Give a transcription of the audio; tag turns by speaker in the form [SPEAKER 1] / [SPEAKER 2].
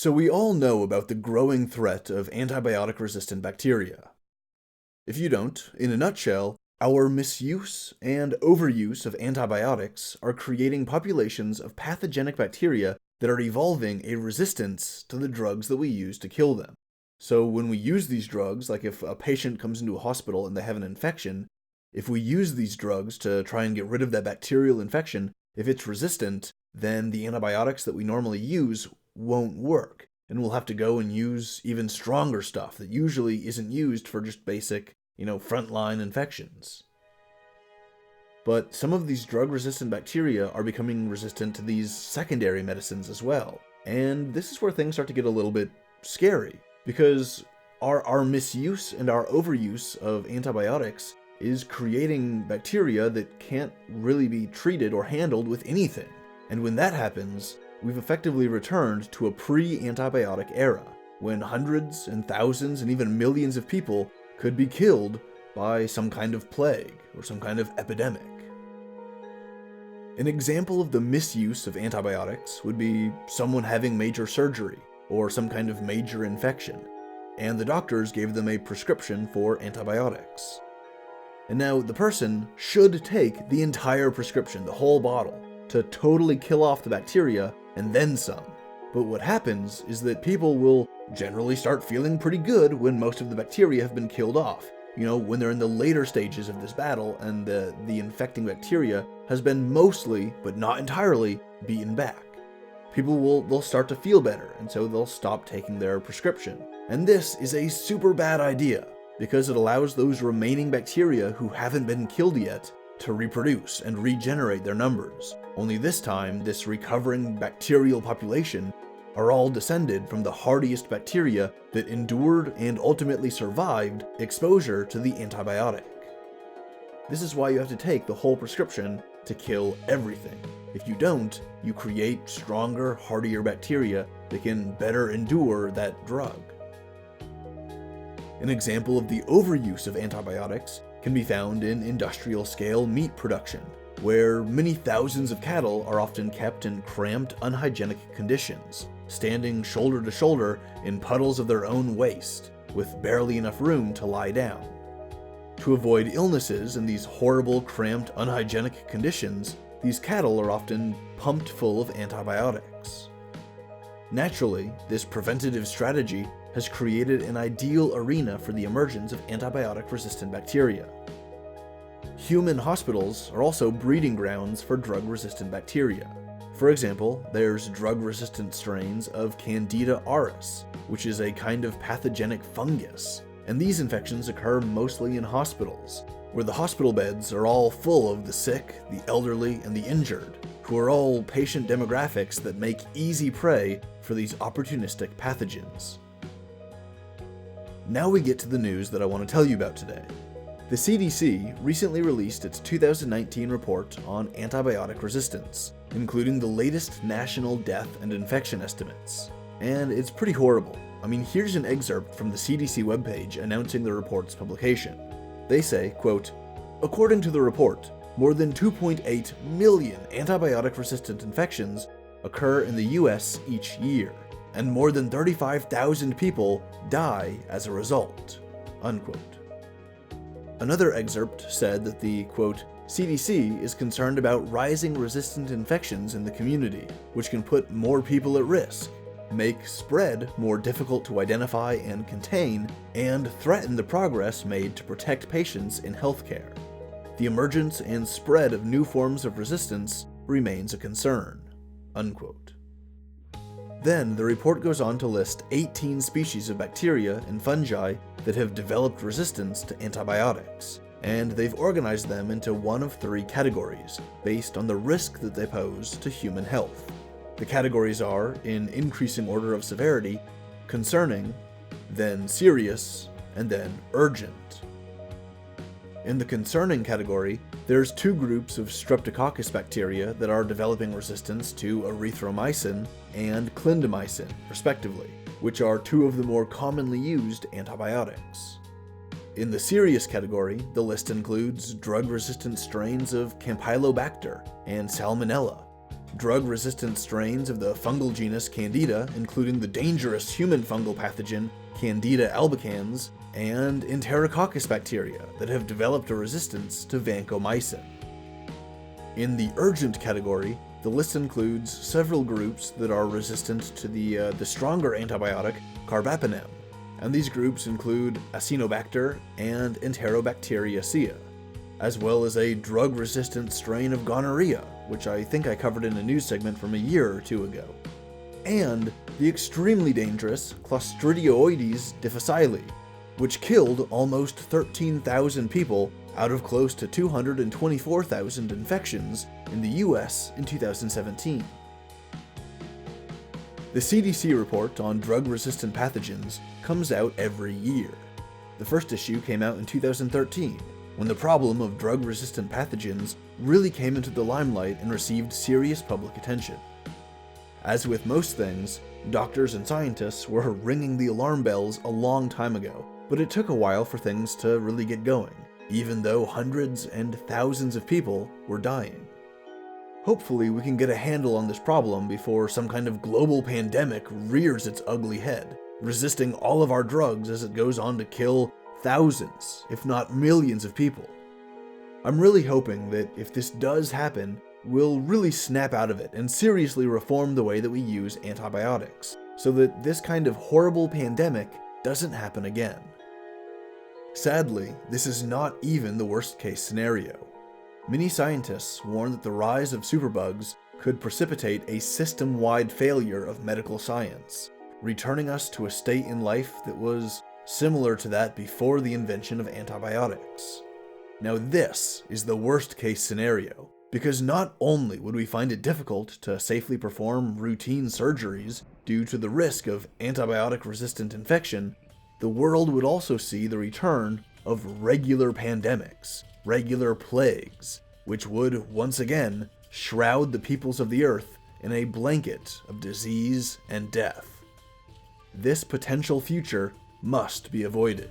[SPEAKER 1] So we all know about the growing threat of antibiotic-resistant bacteria. If you don't, in a nutshell, our misuse and overuse of antibiotics are creating populations of pathogenic bacteria that are evolving a resistance to the drugs that we use to kill them. So when we use these drugs, like if a patient comes into a hospital and they have an infection, if we use these drugs to try and get rid of that bacterial infection, if it's resistant, then the antibiotics that we normally use won't work, and we'll have to go and use even stronger stuff that usually isn't used for just basic, frontline infections. But some of these drug-resistant bacteria are becoming resistant to these secondary medicines as well, and this is where things start to get a little bit scary, because our misuse and our overuse of antibiotics is creating bacteria that can't really be treated or handled with anything. And when that happens, we've effectively returned to a pre-antibiotic era, when hundreds and thousands and even millions of people could be killed by some kind of plague or some kind of epidemic. An example of the misuse of antibiotics would be someone having major surgery or some kind of major infection, and the doctors gave them a prescription for antibiotics. And now the person should take the entire prescription, the whole bottle, to totally kill off the bacteria and then some. But what happens is that people will generally start feeling pretty good when most of the bacteria have been killed off. When they're in the later stages of this battle and the infecting bacteria has been mostly, but not entirely, beaten back. People they'll start to feel better, and so they'll stop taking their prescription. And this is a super bad idea, because it allows those remaining bacteria who haven't been killed yet to reproduce and regenerate their numbers. Only this time, this recovering bacterial population are all descended from the hardiest bacteria that endured and ultimately survived exposure to the antibiotic. This is why you have to take the whole prescription to kill everything. If you don't, you create stronger, hardier bacteria that can better endure that drug. An example of the overuse of antibiotics can be found in industrial-scale meat production, where many thousands of cattle are often kept in cramped, unhygienic conditions, standing shoulder to shoulder in puddles of their own waste, with barely enough room to lie down. To avoid illnesses in these horrible, cramped, unhygienic conditions, these cattle are often pumped full of antibiotics. Naturally, this preventative strategy has created an ideal arena for the emergence of antibiotic-resistant bacteria. Human hospitals are also breeding grounds for drug-resistant bacteria. For example, there's drug-resistant strains of Candida auris, which is a kind of pathogenic fungus, and these infections occur mostly in hospitals, where the hospital beds are all full of the sick, the elderly, and the injured, who are all patient demographics that make easy prey for these opportunistic pathogens. Now we get to the news that I want to tell you about today. The CDC recently released its 2019 report on antibiotic resistance, including the latest national death and infection estimates. And it's pretty horrible. Here's an excerpt from the CDC webpage announcing the report's publication. They say, quote, "According to the report, more than 2.8 million antibiotic-resistant infections occur in the US each year, and more than 35,000 people die as a result," unquote. Another excerpt said that the, quote, "CDC is concerned about rising resistant infections in the community, which can put more people at risk, make spread more difficult to identify and contain, and threaten the progress made to protect patients in healthcare. The emergence and spread of new forms of resistance remains a concern," unquote. Then the report goes on to list 18 species of bacteria and fungi that have developed resistance to antibiotics, and they've organized them into one of three categories based on the risk that they pose to human health. The categories are, in increasing order of severity, concerning, then serious, and then urgent. In the concerning category, there's two groups of Streptococcus bacteria that are developing resistance to erythromycin and clindamycin, respectively, which are two of the more commonly used antibiotics. In the serious category, the list includes drug-resistant strains of Campylobacter and Salmonella, drug-resistant strains of the fungal genus Candida, including the dangerous human fungal pathogen Candida albicans, and Enterococcus bacteria that have developed a resistance to vancomycin. In the urgent category, the list includes several groups that are resistant to the stronger antibiotic carbapenem, and these groups include Acinetobacter and Enterobacteriaceae, as well as a drug-resistant strain of gonorrhea, which I think I covered in a news segment from a year or two ago, and the extremely dangerous Clostridioides difficile, which killed almost 13,000 people out of close to 224,000 infections in the US in 2017. The CDC report on drug-resistant pathogens comes out every year. The first issue came out in 2013, when the problem of drug-resistant pathogens really came into the limelight and received serious public attention. As with most things, doctors and scientists were ringing the alarm bells a long time ago, but it took a while for things to really get going, even though hundreds and thousands of people were dying. Hopefully we can get a handle on this problem before some kind of global pandemic rears its ugly head, resisting all of our drugs as it goes on to kill thousands, if not millions of people. I'm really hoping that if this does happen, we'll really snap out of it and seriously reform the way that we use antibiotics, so that this kind of horrible pandemic doesn't happen again. Sadly, this is not even the worst-case scenario. Many scientists warn that the rise of superbugs could precipitate a system-wide failure of medical science, returning us to a state in life that was similar to that before the invention of antibiotics. Now this is the worst-case scenario, because not only would we find it difficult to safely perform routine surgeries due to the risk of antibiotic-resistant infection, the world would also see the return of regular pandemics, regular plagues, which would once again shroud the peoples of the earth in a blanket of disease and death. This potential future must be avoided.